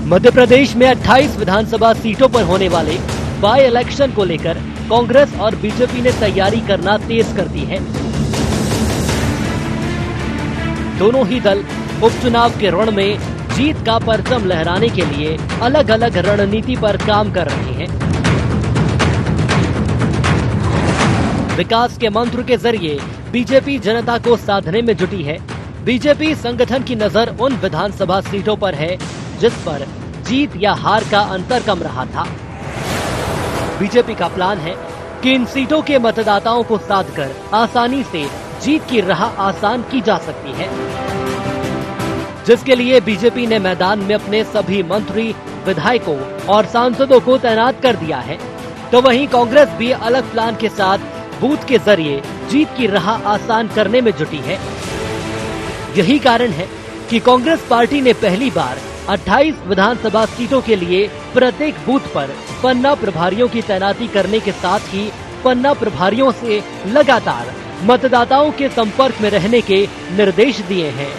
मध्य प्रदेश में 28 विधानसभा सीटों पर होने वाले बाई इलेक्शन को लेकर कांग्रेस और बीजेपी ने तैयारी करना तेज कर दी है। दोनों ही दल उपचुनाव के रण में जीत का परचम लहराने के लिए अलग अलग रणनीति पर काम कर रहे हैं। विकास के मंत्र के जरिए बीजेपी जनता को साधने में जुटी है। बीजेपी संगठन की नजर उन विधानसभा सीटों पर है जिस पर जीत या हार का अंतर कम रहा था। बीजेपी का प्लान है कि इन सीटों के मतदाताओं को साधकर आसानी से जीत की राह आसान की जा सकती है, जिसके लिए बीजेपी ने मैदान में अपने सभी मंत्री, विधायकों और सांसदों को तैनात कर दिया है। तो वहीं कांग्रेस भी अलग प्लान के साथ बूथ के जरिए जीत की राह आसान करने में जुटी है। यही कारण है कि कांग्रेस पार्टी ने पहली बार 28 विधानसभा सीटों के लिए प्रत्येक बूथ पर पन्ना प्रभारियों की तैनाती करने के साथ ही पन्ना प्रभारियों से लगातार मतदाताओं के संपर्क में रहने के निर्देश दिए हैं।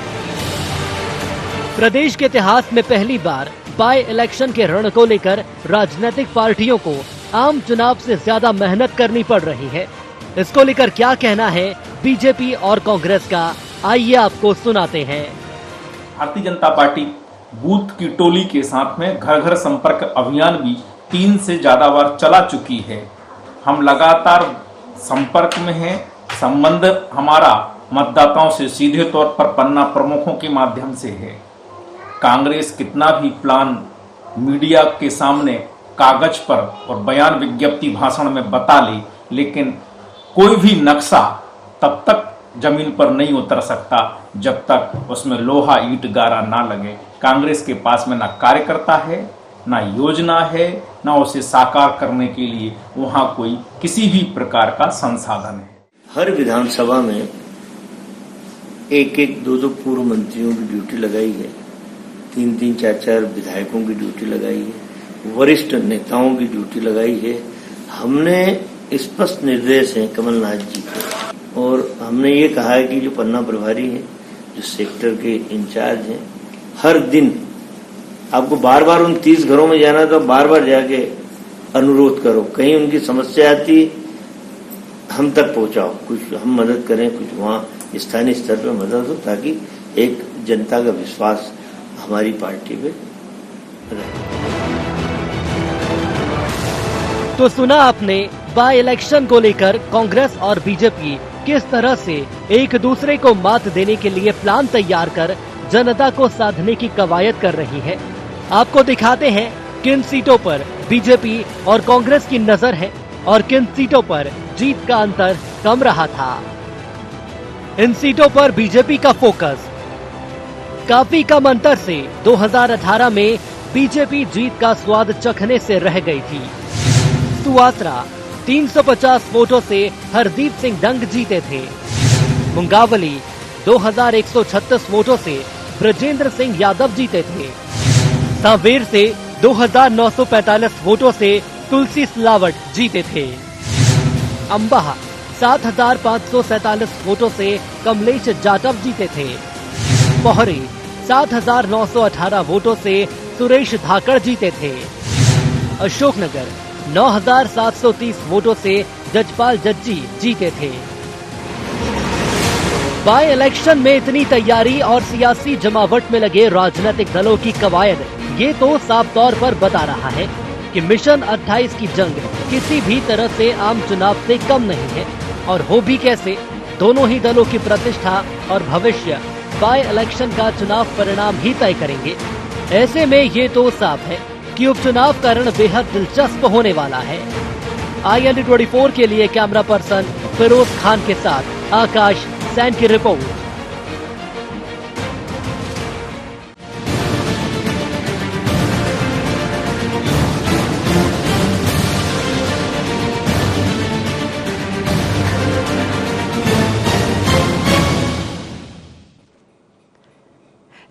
प्रदेश के इतिहास में पहली बार बाय इलेक्शन के रण को लेकर राजनीतिक पार्टियों को आम चुनाव से ज्यादा मेहनत करनी पड़ रही है। इसको लेकर क्या कहना है बीजेपी और कांग्रेस का, आइए आपको सुनाते हैं। भारतीय जनता पार्टी बूथ की टोली के साथ में घर घर संपर्क अभियान भी 3 से ज्यादा बार चला चुकी है। हम लगातार संपर्क में हैं। संबंध हमारा मतदाताओं से सीधे तौर पर पन्ना प्रमुखों के माध्यम से है। कांग्रेस कितना भी प्लान मीडिया के सामने कागज पर और बयान विज्ञप्ति भाषण में बता ले, लेकिन कोई भी नक्शा तब तक जमीन पर नहीं उतर सकता जब तक उसमें लोहा ईंट गारा ना लगे। कांग्रेस के पास में ना कार्यकर्ता है, ना योजना है, ना उसे साकार करने के लिए वहां कोई किसी भी प्रकार का संसाधन है। हर विधानसभा में एक एक दो दो पूर्व मंत्रियों की ड्यूटी लगाई है, 3-3, 4-4 विधायकों की ड्यूटी लगाई है, वरिष्ठ नेताओं की ड्यूटी लगाई है। हमने स्पष्ट निर्देश है कमलनाथ जी को, और हमने ये कहा है कि जो पन्ना प्रभारी हैं, जो सेक्टर के इंचार्ज हैं, हर दिन आपको बार बार उन 30 घरों में जाना, तो बार बार जाके अनुरोध करो, कहीं उनकी समस्या आती हम तक पहुंचाओ, कुछ हम मदद करें, कुछ वहाँ स्थानीय स्तर पर मदद हो, ताकि एक जनता का विश्वास हमारी पार्टी पे रहे। तो सुना आपने बाय इलेक्शन को लेकर कांग्रेस और बीजेपी किस तरह से एक दूसरे को मात देने के लिए प्लान तैयार कर जनता को साधने की कवायद कर रही है। आपको दिखाते हैं किन सीटों पर बीजेपी और कांग्रेस की नजर है और किन सीटों पर जीत का अंतर कम रहा था। इन सीटों पर बीजेपी का फोकस काफी कम अंतर से 2018 में बीजेपी जीत का स्वाद चखने से रह गई थी। सुवात्रा 350 वोटों से हरदीप सिंह डंग जीते थे। मुंगावली 2136 वोटों से ब्रजेंद्र सिंह यादव जीते थे। सांवेर से 2945 वोटों से तुलसी सिलावट जीते थे। अंबाह 7547 वोटों से कमलेश जाटव जीते थे। पोहरे 7918 वोटों से सुरेश धाकड़ जीते थे। अशोकनगर 9730 वोटों से जजपाल जज्जी जीते थे। बाय इलेक्शन में इतनी तैयारी और सियासी जमावट में लगे राजनीतिक दलों की कवायद ये तो साफ तौर पर बता रहा है कि मिशन 28 की जंग किसी भी तरह से आम चुनाव से कम नहीं है, और हो भी कैसे। दोनों ही दलों की प्रतिष्ठा और भविष्य बाय इलेक्शन का चुनाव परिणाम ही तय करेंगे। ऐसे में ये तो साफ है कि उपचुनाव का रण बेहद दिलचस्प होने वाला है। IND24 के लिए कैमरा पर्सन फिरोज खान के साथ आकाश सैन की रिपोर्ट।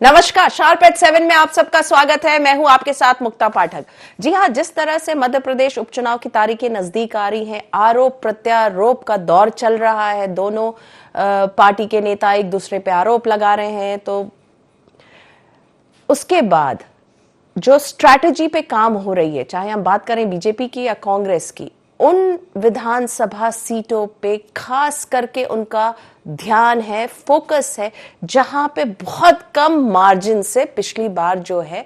नमस्कार, शार्प एट 7 में आप सबका स्वागत है। मैं हूं आपके साथ मुक्ता पाठक। जी हां, जिस तरह से मध्य प्रदेश उपचुनाव की तारीखें नजदीक आ रही हैं, आरोप प्रत्यारोप का दौर चल रहा है। दोनों पार्टी के नेता एक दूसरे पे आरोप लगा रहे हैं, तो उसके बाद जो स्ट्रैटेजी पे काम हो रही है, चाहे हम बात करें बीजेपी की या कांग्रेस की, उन विधानसभा सीटों पे खास करके उनका ध्यान है, फोकस है, जहां पे बहुत कम मार्जिन से पिछली बार जो है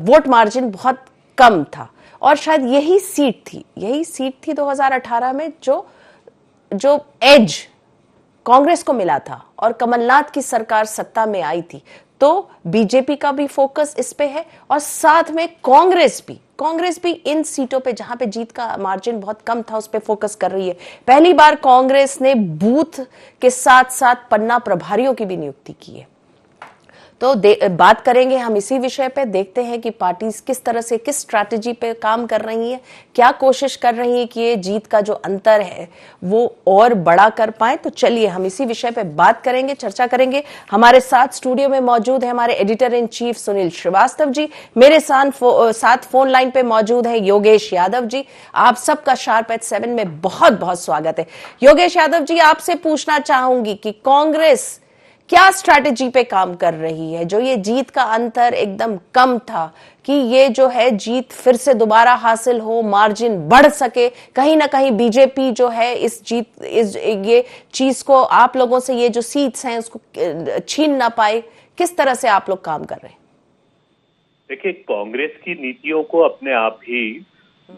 वोट मार्जिन बहुत कम था, और शायद यही सीट थी 2018 में जो एज कांग्रेस को मिला था और कमलनाथ की सरकार सत्ता में आई थी। तो बीजेपी का भी फोकस इस पे है और साथ में कांग्रेस भी इन सीटों पे जहां पे जीत का मार्जिन बहुत कम था उस पे फोकस कर रही है। पहली बार कांग्रेस ने बूथ के साथ साथ पन्ना प्रभारियों की भी नियुक्ति की है। तो बात करेंगे हम इसी विषय पे, देखते हैं कि पार्टी किस तरह से किस स्ट्रैटेजी पे काम कर रही है, क्या कोशिश कर रही है कि ये जीत का जो अंतर है वो और बड़ा कर पाए। तो चलिए हम इसी विषय पे बात करेंगे, चर्चा करेंगे। हमारे साथ स्टूडियो में मौजूद है हमारे editor in chief Sunil Shrivastava ji, मेरे साथ फोन लाइन पे मौजूद है योगेश यादव जी। आप सबका शार्प एट 7 में बहुत बहुत स्वागत है। योगेश यादव जी, आपसे पूछना चाहूंगी कि कांग्रेस क्या स्ट्रैटेजी पे काम कर रही है, जो ये जीत का अंतर एकदम कम था, कि ये जो है जीत फिर से दोबारा हासिल हो, मार्जिन बढ़ सके, कहीं ना कहीं बीजेपी जो है ये चीज को आप लोगों से, ये जो सीट्स हैं उसको छीन ना पाए। किस तरह से आप लोग काम कर रहे हैं? देखिए, कांग्रेस की नीतियों को अपने आप ही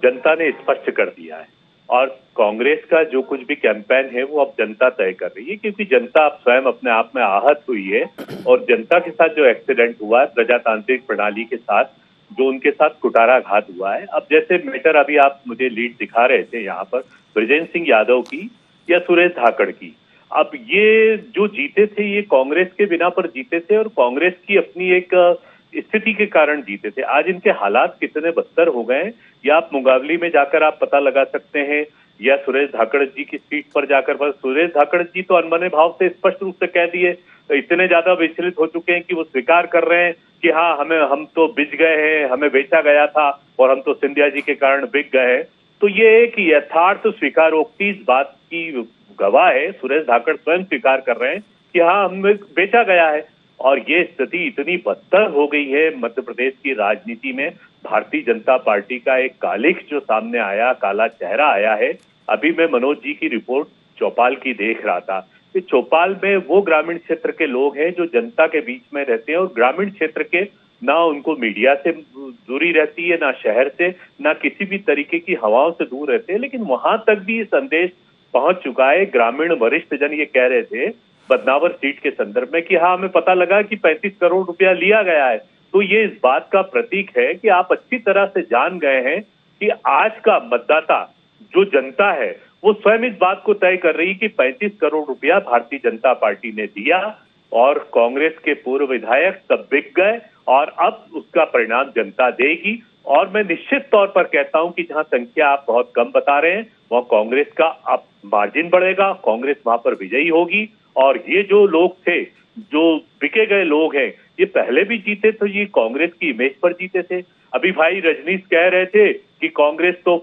जनता ने स्पष्ट कर दिया है और कांग्रेस का जो कुछ भी कैंपेन है वो अब जनता तय कर रही है, क्योंकि जनता अब स्वयं अपने आप में आहत हुई है और जनता के साथ जो एक्सीडेंट हुआ है प्रजातांत्रिक प्रणाली के साथ, जो उनके साथ कुटाराघात हुआ है। अब जैसे मैटर अभी आप मुझे लीड दिखा रहे थे यहाँ पर ब्रजेंद्र सिंह यादव की या सुरेश धाकड़ की, अब ये जो जीते थे ये कांग्रेस के बिना पर जीते थे और कांग्रेस की अपनी एक स्थिति के कारण जीते थे। आज इनके हालात कितने बदतर हो गए, या आप मुंगावली में जाकर आप पता लगा सकते हैं, या सुरेश धाकड़ जी की सीट पर जाकर। सुरेश धाकड़ जी तो अनबने भाव से स्पष्ट रूप से कह दिए, तो इतने ज्यादा विचलित हो चुके हैं कि वो स्वीकार कर रहे हैं कि हाँ, हम तो बिक गए हैं, हमें बेचा गया था और हम तो सिंधिया जी के कारण बिक गए हैं। तो ये एक यथार्थ स्वीकारोक्ति इस बात की गवाह है। सुरेश धाकड़ स्वयं स्वीकार कर रहे हैं कि हाँ, हमें बेचा गया है। और ये स्थिति इतनी बदतर हो गई है मध्य प्रदेश की राजनीति में। भारतीय जनता पार्टी का एक कालिख जो सामने आया, काला चेहरा आया है। अभी मैं मनोज जी की रिपोर्ट चौपाल की देख रहा था कि चौपाल में वो ग्रामीण क्षेत्र के लोग हैं जो जनता के बीच में रहते हैं और ग्रामीण क्षेत्र के ना उनको मीडिया से दूरी रहती है, ना शहर से, ना किसी भी तरीके की हवाओं से दूर रहते हैं। लेकिन वहां तक भी संदेश पहुंच चुका है। ग्रामीण वरिष्ठ जन ये कह रहे थे बदनावर सीट के संदर्भ में कि हाँ, हमें पता लगा कि 35 करोड़ रुपया लिया गया है। तो ये इस बात का प्रतीक है कि आप अच्छी तरह से जान गए हैं कि आज का मतदाता जो जनता है वो स्वयं इस बात को तय कर रही कि 35 करोड़ रुपया भारतीय जनता पार्टी ने दिया और कांग्रेस के पूर्व विधायक सब बिक गए और अब उसका परिणाम जनता देगी। और मैं निश्चित तौर पर कहता हूं कि जहां संख्या आप बहुत कम बता रहे हैं वहां कांग्रेस का अब मार्जिन बढ़ेगा, कांग्रेस वहां पर विजयी होगी। और ये जो लोग थे, जो बिके गए लोग हैं, ये पहले भी जीते तो ये कांग्रेस की इमेज पर जीते थे। अभी भाई रजनीश कह रहे थे कि कांग्रेस तो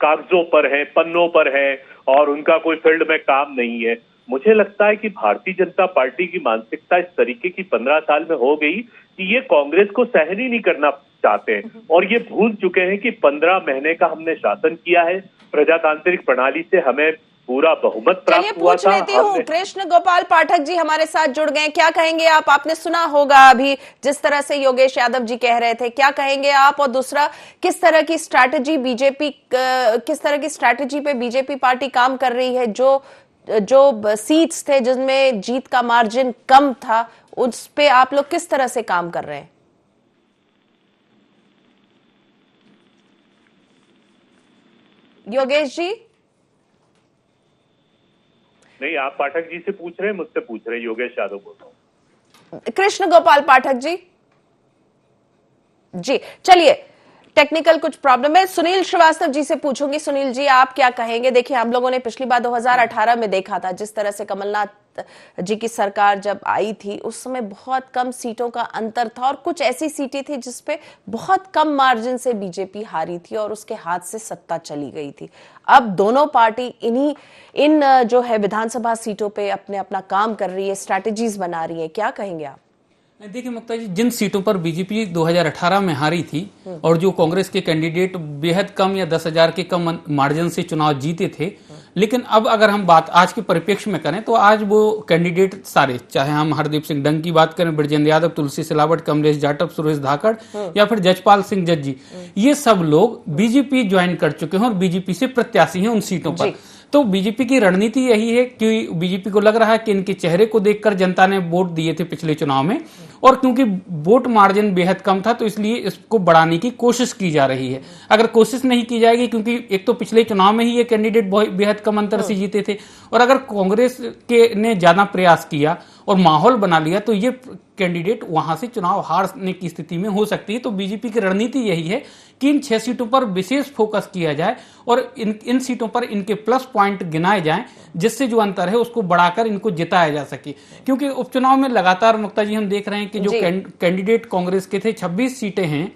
कागजों पर है, पन्नों पर है और उनका कोई फील्ड में काम नहीं है। मुझे लगता है कि भारतीय जनता पार्टी की मानसिकता इस तरीके की 15 साल में हो गई कि ये कांग्रेस को सहन ही नहीं करना चाहते हैं और ये भूल चुके हैं कि 15 महीने का हमने शासन किया है, प्रजातांत्रिक प्रणाली से हमें पूरा बहुमत प्राप्त हुआ था। लेती हूँ, कृष्ण गोपाल पाठक जी हमारे साथ जुड़ गए, क्या कहेंगे आप? आपने सुना होगा अभी जिस तरह से योगेश यादव जी कह रहे थे, क्या कहेंगे आप? और दूसरा, किस तरह की स्ट्रैटेजी पे बीजेपी पार्टी काम कर रही है? जो सीट्स थे जिनमें जीत का मार्जिन कम था, उस पे आप लोग किस तरह से काम कर रहे हैं? योगेश जी? नहीं, आप पाठक जी से पूछ रहे हैं, मुझसे पूछ रहे हैं। योगेश यादव बोल रहा हूं। कृष्ण गोपाल पाठक जी जी, चलिए, टेक्निकल कुछ प्रॉब्लम है। सुनील श्रीवास्तव जी से पूछूंगी। सुनील जी, आप क्या कहेंगे? देखिए, हम लोगों ने पिछली बार 2018 में देखा था, जिस तरह से कमलनाथ जी की सरकार जब आई थी उस समय बहुत कम सीटों का अंतर था और कुछ ऐसी सीटें थी जिसपे बहुत कम मार्जिन से बीजेपी हारी थी और उसके हाथ से सत्ता चली गई थी। अब दोनों पार्टी इन जो है विधानसभा सीटों पे अपना काम कर रही है, स्ट्रैटेजीज बना रही है, क्या कहेंगे आप? देखिए मुक्ता जी, जिन सीटों पर बीजेपी 2018 में हारी थी और जो कांग्रेस के कैंडिडेट बेहद कम या 10,000 के कम मार्जिन से चुनाव जीते थे, लेकिन अब अगर हम बात आज के परिप्रेक्ष्य में करें तो आज वो कैंडिडेट सारे, चाहे हम हरदीप सिंह डंग की बात करें, ब्रजेंद्र यादव, तुलसी सिलावट, कमलेश जाटव, सुरेश धाकड़ या फिर जजपाल सिंह जज्जी, ये सब लोग बीजेपी ज्वाइन कर चुके हैं और बीजेपी से प्रत्याशी हैं उन सीटों पर। तो बीजेपी की रणनीति यही है कि बीजेपी को लग रहा है कि इनके चेहरे को देखकर जनता ने वोट दिए थे पिछले चुनाव में, और क्योंकि वोट मार्जिन बेहद कम था तो इसलिए इसको बढ़ाने की कोशिश की जा रही है। अगर कोशिश नहीं की जाएगी, क्योंकि एक तो पिछले चुनाव में ही ये कैंडिडेट बेहद कम अंतर से जीते थे, और अगर कांग्रेस के ने ज्यादा प्रयास किया और माहौल बना लिया तो ये कैंडिडेट वहां से चुनाव हारने की स्थिति में हो सकती है। तो बीजेपी की रणनीति यही है कि इन 6 सीटों पर विशेष फोकस किया जाए और इन सीटों पर इनके प्लस पॉइंट गिनाए जाएं, जिससे जो अंतर है उसको बढ़ाकर इनको जिताया जा सके। क्योंकि उपचुनाव में लगातार मुक्ता जी हम देख रहे हैं कि जो कैंडिडेट कांग्रेस के थे, 26 सीटें हैं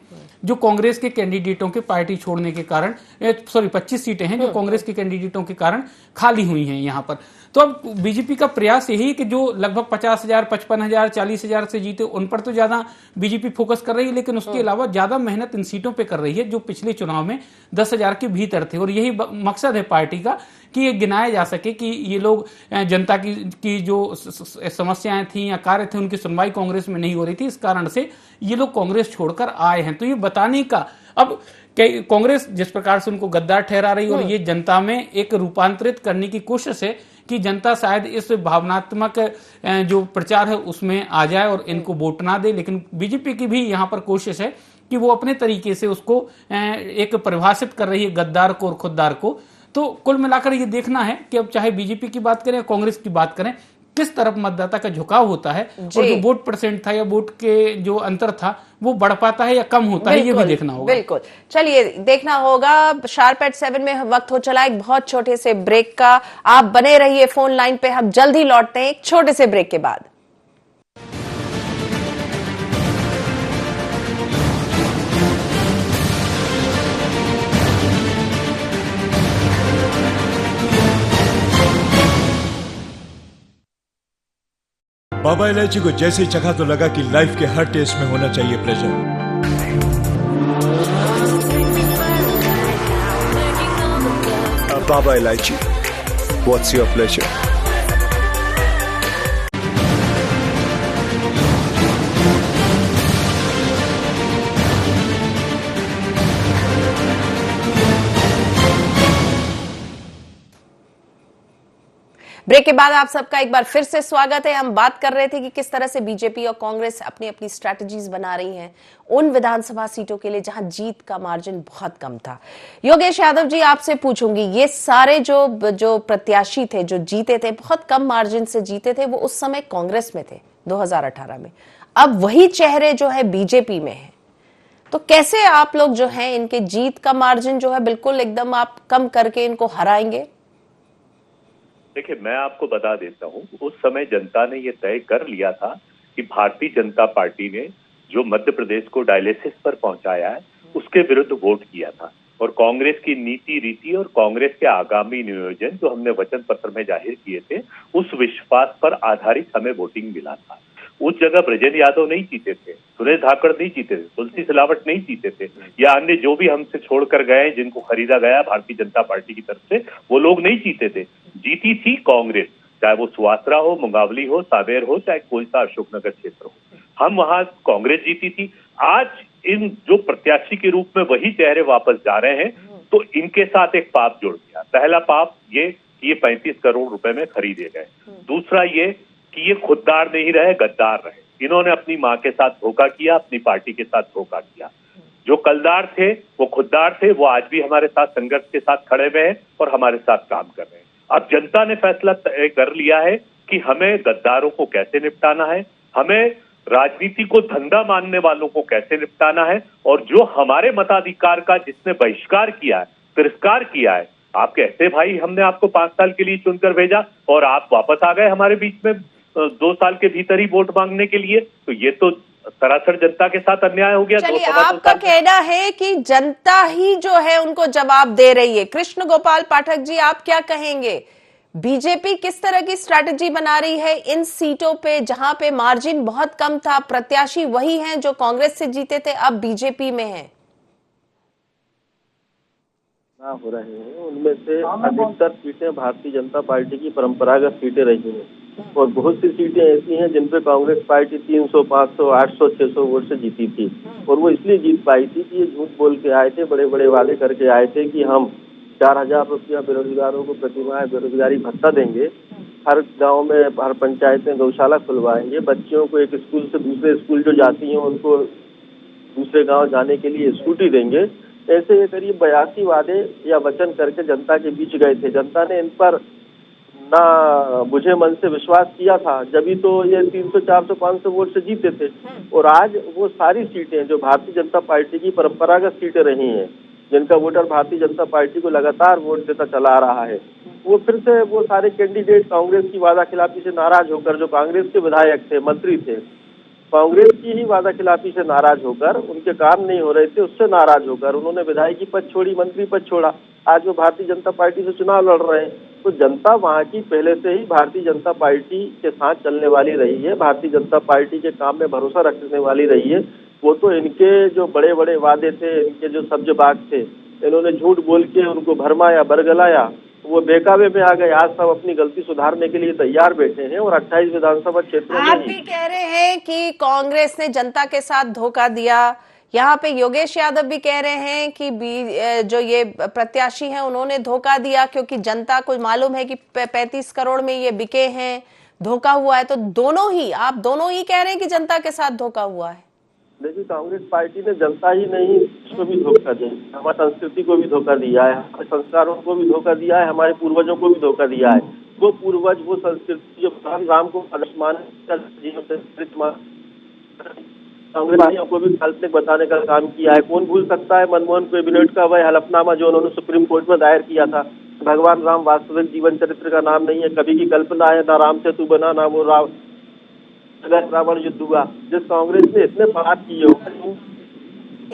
जो कांग्रेस के कैंडिडेटों के पार्टी छोड़ने के कारण, 25 सीटें हैं जो कांग्रेस के कैंडिडेटों के कारण खाली हुई हैं यहां पर। तो अब बीजेपी का प्रयास यही है कि जो लगभग 50,000, 55,000, 40,000 से जीते उन पर तो ज्यादा बीजेपी फोकस कर रही है, लेकिन उसके अलावा ज्यादा मेहनत इन सीटों पे कर रही है जो पिछले चुनाव में 10,000 के भीतर थे। और यही मकसद है पार्टी का कि ये गिनाया जा सके कि ये लोग जनता की जो समस्याएं थी या कार्य थे उनकी सुनवाई कांग्रेस में नहीं हो रही थी, इस कारण से ये लोग कांग्रेस छोड़कर आए हैं। तो ये बताने का अब कांग्रेस जिस प्रकार से उनको गद्दार ठहरा रही और ये जनता में एक रूपांतरित करने की कोशिश है कि जनता शायद इस भावनात्मक जो प्रचार है उसमें आ जाए और इनको वोट ना दे। लेकिन बीजेपी की भी यहाँ पर कोशिश है कि वो अपने तरीके से उसको एक परिभाषित कर रही है, गद्दार को और खुददार को। तो कुल मिलाकर ये देखना है कि अब चाहे बीजेपी की बात करें या कांग्रेस की बात करें, किस तरफ मतदाता का झुकाव होता है और जो वोट परसेंट था या वोट के जो अंतर था वो बढ़ पाता है या कम होता है, ये भी देखना होगा। बिल्कुल, चलिए देखना होगा। शार्प एट 7 में वक्त हो चला एक बहुत छोटे से ब्रेक का। आप बने रहिए फोन लाइन पे, हम जल्द ही लौटते हैं एक छोटे से ब्रेक के बाद। बाबा इलायची को जैसे ही चखा तो लगा कि लाइफ के हर टेस्ट में होना चाहिए प्लेजर। बाबा इलायची, व्हाट्स योर प्लेजर? ब्रेक के बाद आप सबका एक बार फिर से स्वागत है। हम बात कर रहे थे कि किस तरह से बीजेपी और कांग्रेस अपनी अपनी स्ट्रैटेजीज बना रही हैं उन विधानसभा सीटों के लिए जहां जीत का मार्जिन बहुत कम था। योगेश यादव जी, आपसे पूछूंगी, ये सारे जो प्रत्याशी थे जो जीते थे, बहुत कम मार्जिन से जीते थे, वो उस समय कांग्रेस में थे 2018 में। अब वही चेहरे जो है बीजेपी में है, तो कैसे आप लोग जो है इनके जीत का मार्जिन जो है बिल्कुल एकदम आप कम करके इनको हराएंगे? देखिए, मैं आपको बता देता हूं, उस समय जनता ने यह तय कर लिया था कि भारतीय जनता पार्टी ने जो मध्य प्रदेश को डायलिसिस पर पहुंचाया है उसके विरुद्ध वोट किया था, और कांग्रेस की नीति रीति और कांग्रेस के आगामी नियोजन जो हमने वचन पत्र में जाहिर किए थे उस विश्वास पर आधारित हमें वोटिंग मिला था। उस जगह ब्रजेंद्र यादव नहीं जीते थे, सुरेश धाकड़ नहीं जीते थे, तुलसी सिलावट नहीं जीते थे, या अन्य जो भी हमसे छोड़कर गए जिनको खरीदा गया भारतीय जनता पार्टी की तरफ से, वो लोग नहीं जीते थे। जीती थी कांग्रेस, चाहे वो सुवासरा हो, मुंगावली हो, सावेर हो, चाहे कोई सा अशोकनगर क्षेत्र हो, हम वहां कांग्रेस जीती थी। आज इन जो प्रत्याशी के रूप में वही चेहरे वापस जा रहे हैं, तो इनके साथ एक पाप जुड़ गया। पहला पाप ये कि ये 35 करोड़ रुपए में खरीदे गए। दूसरा ये कि ये खुददार नहीं रहे, गद्दार रहे। इन्होंने अपनी मां के साथ धोखा किया, अपनी पार्टी के साथ धोखा किया। जो कलदार थे वो खुददार थे, वो आज भी हमारे साथ संघर्ष के साथ खड़े हुए हैं और हमारे साथ काम कर रहे हैं। अब जनता ने फैसला तय कर लिया है कि हमें गद्दारों को कैसे निपटाना है, हमें राजनीति को धंधा मानने वालों को कैसे निपटाना है, और जो हमारे मताधिकार का जिसने बहिष्कार किया है, तिरस्कार किया है, आप कैसे भाई हमने आपको 5 साल के लिए चुनकर भेजा और आप वापस आ गए हमारे बीच में 2 साल के भीतर ही वोट मांगने के लिए, तो ये तो सरासर जनता के साथ अन्याय हो गया। चलिए, आपका कहना है कि जनता ही जो है उनको जवाब दे रही है। कृष्ण गोपाल पाठक जी, आप क्या कहेंगे? बीजेपी किस तरह की स्ट्रैटेजी बना रही है इन सीटों पे जहां पे मार्जिन बहुत कम था? प्रत्याशी वही हैं जो कांग्रेस से जीते थे, अब बीजेपी में हैं। हो रहे हैं उनमें से अधिकतर सीटें भारतीय जनता पार्टी की परंपरागत सीटें रही हैं और बहुत सी सीटें ऐसी हैं जिन पे कांग्रेस पार्टी 300, 500, 800, 600 वोट से जीती थी और वो इसलिए जीत पाई थी कि ये झूठ बोल के आए थे, बड़े बड़े वादे करके आए थे कि हम 4000 रुपया बेरोजगारों को प्रतिमाह बेरोजगारी भत्ता देंगे, हर गांव में हर पंचायत में गौशाला खुलवाएंगे, बच्चियों को एक स्कूल से दूसरे स्कूल जो जाती हैं उनको दूसरे गांव जाने के लिए स्कूटी देंगे। ऐसे ये करीब 82 वादे या वचन करके जनता के बीच गए थे। जनता ने इन पर ना बुझे मन से विश्वास किया था, जब तो ये 300, 400, 500 वोट से जीते थे और आज वो सारी सीटें जो भारतीय जनता पार्टी की परंपरागत सीटें रही हैं, जिनका वोटर भारतीय जनता पार्टी को लगातार वोट देता चला आ रहा है, वो फिर से वो सारे कैंडिडेट कांग्रेस की वादा खिलाफी से नाराज होकर, जो कांग्रेस के विधायक थे, मंत्री थे, कांग्रेस की ही वादा खिलाफी से नाराज होकर, उनके काम नहीं हो रहे थे उससे नाराज होकर उन्होंने विधायकी पद छोड़ी, मंत्री पद छोड़ा। आज वो भारतीय जनता पार्टी से चुनाव लड़ रहे हैं। तो जनता वहाँ की पहले से ही भारतीय जनता पार्टी के साथ चलने वाली रही है, भारतीय जनता पार्टी के काम में भरोसा रखने वाली रही है। वो तो इनके जो बड़े बड़े वादे थे, इनके जो सब्ज बाग थे, इन्होंने झूठ बोल के उनको भरमाया, बरगलाया, वो बेकाबे में आ गए। आज सब अपनी गलती सुधारने के लिए तैयार बैठे हैं और 28 विधानसभा क्षेत्रों में आप भी कह रहे हैं कि कांग्रेस ने जनता के साथ धोखा दिया। यहाँ पे योगेश यादव भी कह रहे हैं कि जो ये प्रत्याशी हैं उन्होंने धोखा दिया क्योंकि जनता को मालूम है कि 35 करोड़ में ये बिके हैं, धोखा हुआ है। तो आप दोनों ही कह रहे हैं कि जनता के साथ धोखा हुआ है। देखिए, कांग्रेस पार्टी ने जनता ही नहीं उसको भी धोखा दिया, हमारी संस्कृति को भी धोखा दिया है, हमारे संस्कारों को भी धोखा दिया है, हमारे पूर्वजों को भी धोखा दिया है। वो पूर्वज, वो संस्कृति जो भगवान राम को आदर्श माने, कांग्रेस पार्टियों को भी काल्पनिक बताने का काम किया है। कौन भूल सकता है मनमोहन कैबिनेट का वह हलफनामा जो उन्होंने सुप्रीम कोर्ट में दायर किया था। भगवान राम वास्तविक जीवन चरित्र का नाम नहीं है, कभी की कल्पना है, ना राम सेतु बना, ना वो रावण युद्ध हुआ। जिस कांग्रेस ने इतने पाप किए,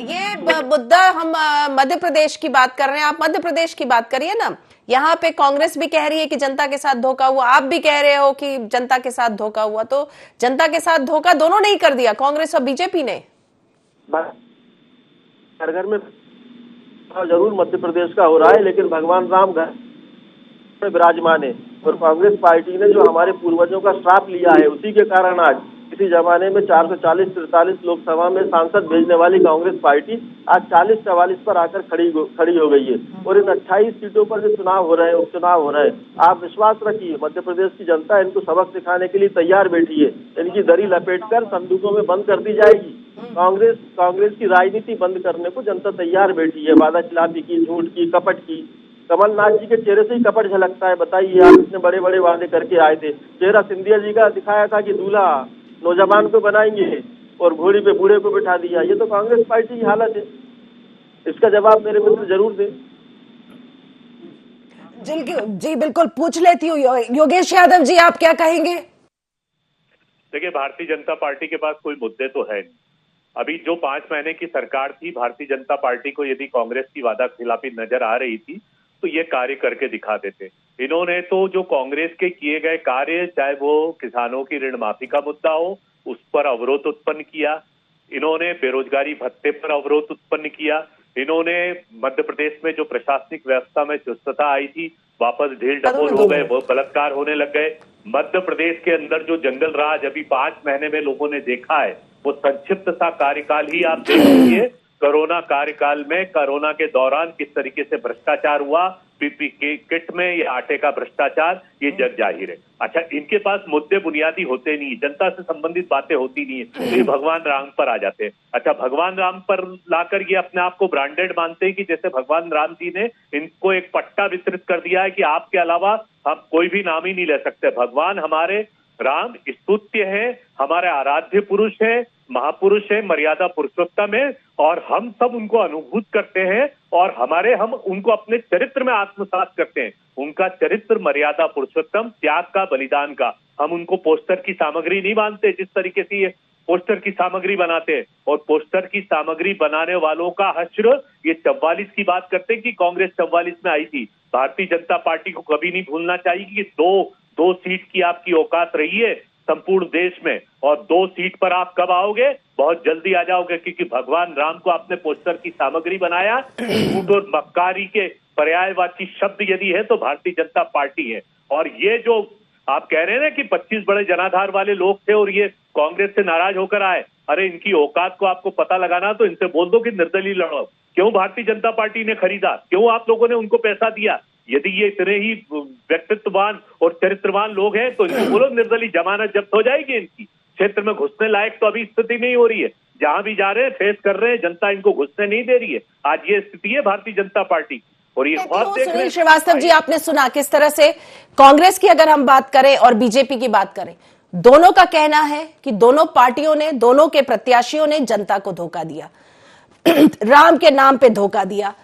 ये मुद्दा हम मध्य प्रदेश की बात कर रहे हैं, आप मध्य प्रदेश की बात करिए ना। यहाँ पे कांग्रेस भी कह रही है कि जनता के साथ धोखा हुआ, आप भी कह रहे हो कि जनता के साथ धोखा हुआ। तो जनता के साथ धोखा दोनों ने ही कर दिया, कांग्रेस और बीजेपी ने। घर में जरूर मध्य प्रदेश का हो रहा है, लेकिन भगवान राम घर में विराजमान है और कांग्रेस पार्टी ने जो हमारे पूर्वजों का श्राप लिया है, उसी के कारण आज इसी जमाने में 440-43 लोकसभा में सांसद भेजने वाली कांग्रेस पार्टी आज 40-44 पर आकर खड़ी हो गई है। और इन 28 सीटों पर जो चुनाव हो रहे हैं, उपचुनाव हो रहे हैं, आप विश्वास रखिए मध्य प्रदेश की जनता इनको सबक सिखाने के लिए तैयार बैठी है। इनकी दरी लपेटकर संदूकों में बंद कर दी जाएगी। कांग्रेस की राजनीति बंद करने को जनता तैयार बैठी है। वादा खिलाफी की, झूठ की, कपट की। कमलनाथ जी के चेहरे से ही कपट झलकता है। बताइए, आप इतने बड़े बड़े वादे करके आए थे, चेहरा सिंधिया जी का दिखाया था कि दूल्हा नौजवान को बनाएंगे और घोड़ी पे बूढ़े को बिठा दिया। ये तो कांग्रेस पार्टी की हालत है। इसका जवाब मेरे मित्र जरूर दें। जी बिल्कुल, पूछ लेती हूँ। योगेश यादव जी, आप क्या कहेंगे? देखिए, भारतीय जनता पार्टी के पास कोई मुद्दे तो है नहीं। अभी जो 5 महीने की सरकार थी, भारतीय जनता पार्टी को यदि कांग्रेस की वादा खिलाफी नजर आ रही थी तो ये कार्य करके दिखा देते। इन्होंने तो जो कांग्रेस के किए गए कार्य, चाहे वो किसानों की ऋण माफी का मुद्दा हो, उस पर अवरोध उत्पन्न किया। इन्होंने बेरोजगारी भत्ते पर अवरोध उत्पन्न किया। इन्होंने मध्य प्रदेश में जो प्रशासनिक व्यवस्था में चुस्तता आई थी, वापस ढील ढपोल हो गए, वो बलात्कार होने लग गए। मध्य प्रदेश के अंदर जो जंगल राज अभी 5 महीने में लोगों ने देखा है, वो संक्षिप्त सा कार्यकाल ही आप देख लीजिए। कोरोना कार्यकाल में, कोरोना के दौरान किस तरीके से भ्रष्टाचार हुआ, पीपीई किट में या आटे का भ्रष्टाचार, ये जग जाहिर है। अच्छा, इनके पास मुद्दे बुनियादी होते नहीं, जनता से संबंधित बातें होती नहीं है, तो ये भगवान राम पर आ जाते हैं। अच्छा, भगवान राम पर लाकर ये अपने आप को ब्रांडेड मानते हैं कि जैसे भगवान राम जी ने इनको एक पट्टा वितरित कर दिया है कि आपके अलावा हम कोई भी नाम ही नहीं ले सकते। भगवान हमारे राम स्तुत्य है, हमारे आराध्य पुरुष है, महापुरुष है, मर्यादा पुरुषोत्तम है, और हम सब उनको अनुभूत करते हैं और हम उनको अपने चरित्र में आत्मसात करते हैं। उनका चरित्र मर्यादा पुरुषोत्तम, त्याग का, बलिदान का। हम उनको पोस्टर की सामग्री नहीं मानते। जिस तरीके से ये पोस्टर की सामग्री बनाते हैं, और पोस्टर की सामग्री बनाने वालों का हश्र ये 44 की बात करते हैं कि कांग्रेस 44 में आई थी। भारतीय जनता पार्टी को कभी नहीं भूलना चाहिए कि दो सीट की आपकी औकात रही है संपूर्ण देश में, और 2 सीट पर आप कब आओगे? बहुत जल्दी आ जाओगे, क्योंकि भगवान राम को आपने पोस्टर की सामग्री बनाया। झूठ और मक्कारी के पर्यायवाची शब्द यदि है तो भारतीय जनता पार्टी है। और ये जो आप कह रहे हैं ना कि 25 बड़े जनाधार वाले लोग थे और ये कांग्रेस से नाराज होकर आए, अरे इनकी औकात को आपको पता लगाना तो इनसे बोल दो कि निर्दलीय लड़ो। क्यों भारतीय जनता पार्टी ने खरीदा? क्यों आप लोगों ने उनको पैसा दिया? यदि ये इतने ही व्यक्तित्ववान और चरित्रवान लोग हैं तो इनको बोलो निर्दलीय जमानत जब्त हो जाएगी इनकी। क्षेत्र में घुसने लायक तो अभी स्थिति नहीं हो रही है, जहां भी जा रहे हैं फेस कर रहे हैं, जनता इनको घुसने नहीं दे रही है। आज ये स्थिति है भारतीय जनता पार्टी की। और ये सुनील श्रीवास्तव जी, आपने सुना किस तरह से कांग्रेस की अगर हम बात करें और बीजेपी की बात करें, दोनों का कहना है कि दोनों पार्टियों ने, दोनों के प्रत्याशियों ने जनता को धोखा दिया, राम के नाम पे धोखा दिया।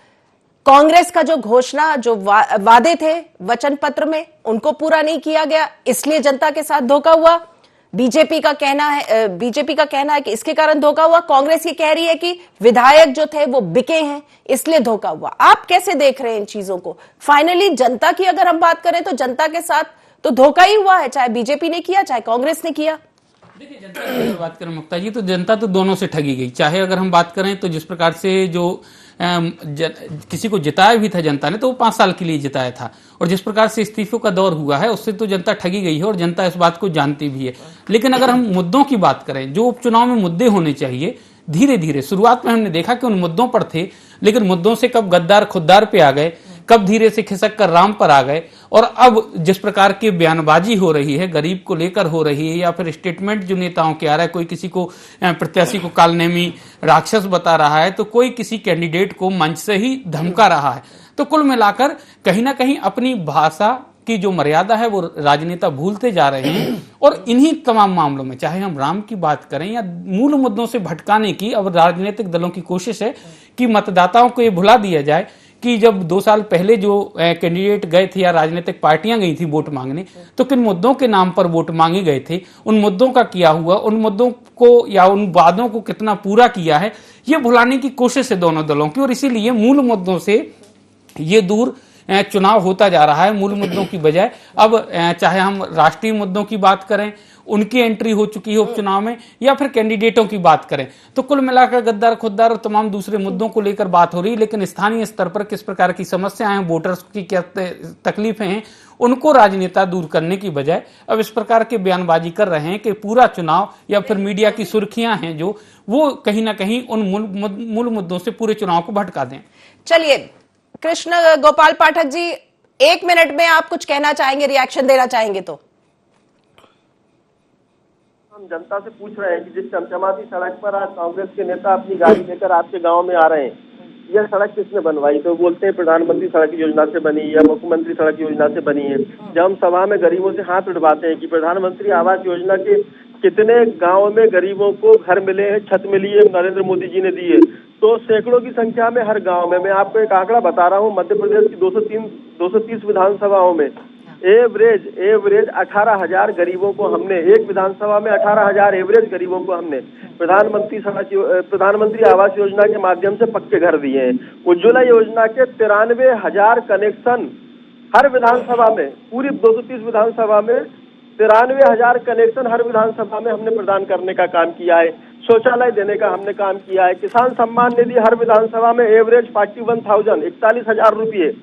कांग्रेस का जो घोषणा, जो वादे थे वचन पत्र में, उनको पूरा नहीं किया गया, इसलिए जनता के साथ धोखा हुआ। बीजेपी का कहना है कि इसके कारण धोखा हुआ। कांग्रेस ये कह रही है कि विधायक जो थे वो बिके हैं, इसलिए धोखा हुआ। आप कैसे देख रहे हैं इन चीजों को? फाइनली जनता की अगर हम बात करें तो जनता के साथ तो धोखा ही हुआ है, चाहे बीजेपी ने किया चाहे कांग्रेस ने किया। देखिए, जनता की अगर बात करें मुक्ता जी, तो जनता तो दोनों से ठगी गई। चाहे अगर हम बात करें तो जिस प्रकार से जो किसी को जिताया भी था जनता ने, तो वो 5 साल के लिए जिताया था, और जिस प्रकार से इस्तीफों का दौर हुआ है उससे तो जनता ठगी गई है और जनता इस बात को जानती भी है। लेकिन अगर हम मुद्दों की बात करें, जो उपचुनाव में मुद्दे होने चाहिए, धीरे धीरे शुरुआत में हमने देखा कि उन मुद्दों पर थे, लेकिन मुद्दों से कब गद्दार खुद्दार पे आ गए, कब धीरे से खिसक कर राम पर आ गए, और अब जिस प्रकार की बयानबाजी हो रही है, गरीब को लेकर हो रही है, या फिर स्टेटमेंट जो नेताओं के आ रहा है, कोई किसी को प्रत्याशी को कालनेमी राक्षस बता रहा है, तो कोई किसी कैंडिडेट को मंच से ही धमका रहा है। तो कुल मिलाकर कहीं ना कहीं अपनी भाषा की जो मर्यादा है वो राजनेता भूलते जा रहे हैं, और इन्हीं तमाम मामलों में, चाहे हम राम की बात करें या मूल मुद्दों से भटकाने की, अब राजनीतिक दलों की कोशिश है कि मतदाताओं को ये भुला दिया जाए कि जब 2 साल पहले जो कैंडिडेट गए थे या राजनीतिक पार्टियां गई थी वोट मांगने, तो किन मुद्दों के नाम पर वोट मांगे गए थे, उन मुद्दों का क्या हुआ, उन मुद्दों को या उन वादों को कितना पूरा किया है, ये भुलाने की कोशिश है दोनों दलों की। और इसीलिए मूल मुद्दों से ये दूर चुनाव होता जा रहा है, मूल मुद्दों की बजाय। अब चाहे हम राष्ट्रीय मुद्दों की बात करें, उनकी एंट्री हो चुकी है उपचुनाव में, या फिर कैंडिडेटों की बात करें, तो कुल मिलाकर गद्दार खुद्दार और तमाम दूसरे मुद्दों को लेकर बात हो रही है। लेकिन स्थानीय स्तर पर किस प्रकार की समस्याएं हैं, वोटर्स की क्या तकलीफें हैं, उनको राजनेता दूर करने की बजाय अब इस प्रकार के बयानबाजी कर रहे हैं कि पूरा चुनाव या फिर मीडिया की सुर्खियां हैं जो, वो कहीं ना कहीं उन मूल मुद्दों से पूरे चुनाव को भटका दें। चलिए कृष्ण गोपाल पाठक जी, 1 मिनट में आप कुछ कहना चाहेंगे, रिएक्शन देना चाहेंगे तो? हम जनता से पूछ रहे हैं कि जिस चमचमाती सड़क पर आज कांग्रेस के नेता अपनी गाड़ी लेकर आपके गांव में आ रहे हैं, यह सड़क किसने बनवाई? तो बोलते हैं प्रधानमंत्री सड़क योजना से बनी या मुख्यमंत्री सड़क योजना से बनी है। जब हम सभा में गरीबों से हाथ उठवाते हैं कि प्रधानमंत्री आवास योजना के कितने गाँव में गरीबों को घर मिले हैं, छत मिली है, नरेंद्र मोदी जी ने दी है, तो सैकड़ों की संख्या में हर गांव में। मैं आपको एक आंकड़ा बता रहा हूं, मध्य प्रदेश की 230 विधानसभाओं में एवरेज 18,000 गरीबों को हमने, एक विधानसभा में 18,000 एवरेज गरीबों को हमने प्रधानमंत्री आवास योजना के माध्यम से पक्के घर दिए हैं। उज्ज्वला योजना के 93,000 कनेक्शन हर विधानसभा में, पूरी 230 विधानसभा में 93,000 कनेक्शन हर विधानसभा में हमने प्रदान करने का काम किया है। शौचालय देने का हमने काम किया है। किसान सम्मान निधि हर विधानसभा में एवरेज 41,000 रुपये।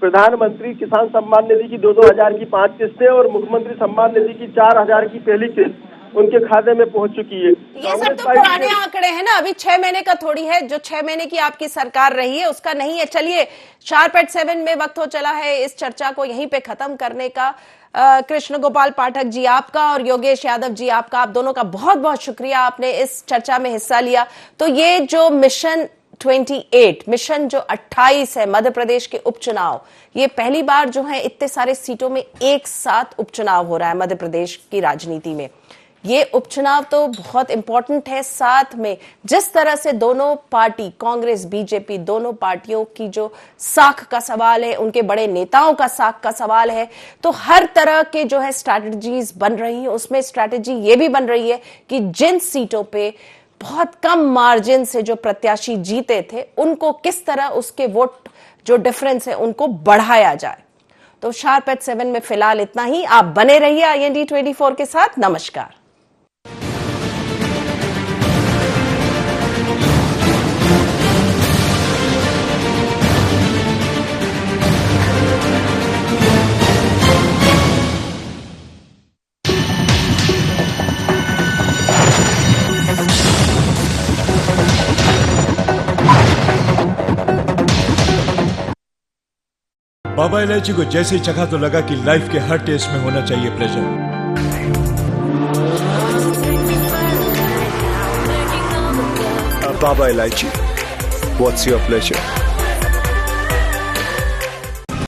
प्रधानमंत्री किसान सम्मान निधि की 2-2 हजार की 5 किस्तें और मुख्यमंत्री सम्मान निधि की 4,000 की पहली किस्त उनके खाते में पहुंच चुकी है। ये सब तो पुराने आंकड़े हैं ना, अभी 6 महीने का थोड़ी है। जो 6 महीने की आपकी सरकार रही है उसका नहीं है। चलिए, शार्प@7 में वक्त हो चला है इस चर्चा को यहीं पे खत्म करने का। कृष्ण गोपाल पाठक जी आपका और योगेश यादव जी आपका, आप दोनों का बहुत बहुत शुक्रिया, आपने इस चर्चा में हिस्सा लिया। तो ये जो मिशन 28 है मध्य प्रदेश के उपचुनाव, ये पहली बार जो है इतने सारे सीटों में एक साथ उपचुनाव हो रहा है मध्य प्रदेश की राजनीति में। ये उपचुनाव तो बहुत इंपॉर्टेंट है, साथ में जिस तरह से दोनों पार्टी कांग्रेस बीजेपी दोनों पार्टियों की जो साख का सवाल है, उनके बड़े नेताओं का साख का सवाल है, तो हर तरह के जो है स्ट्रैटेजीज बन रही है। उसमें स्ट्रैटेजी ये भी बन रही है कि जिन सीटों पे बहुत कम मार्जिन से जो प्रत्याशी जीते थे उनको किस तरह उसके वोट जो डिफरेंस है उनको बढ़ाया जाए। तो शार्प एट 7 में फिलहाल इतना ही। आप बने रहिए IND 24 के साथ। नमस्कार। बाबा इलायची को जैसे ही चखा तो लगा कि लाइफ के हर टेस्ट में होना चाहिए pleasure. Baba Ilaichi, what's your pleasure?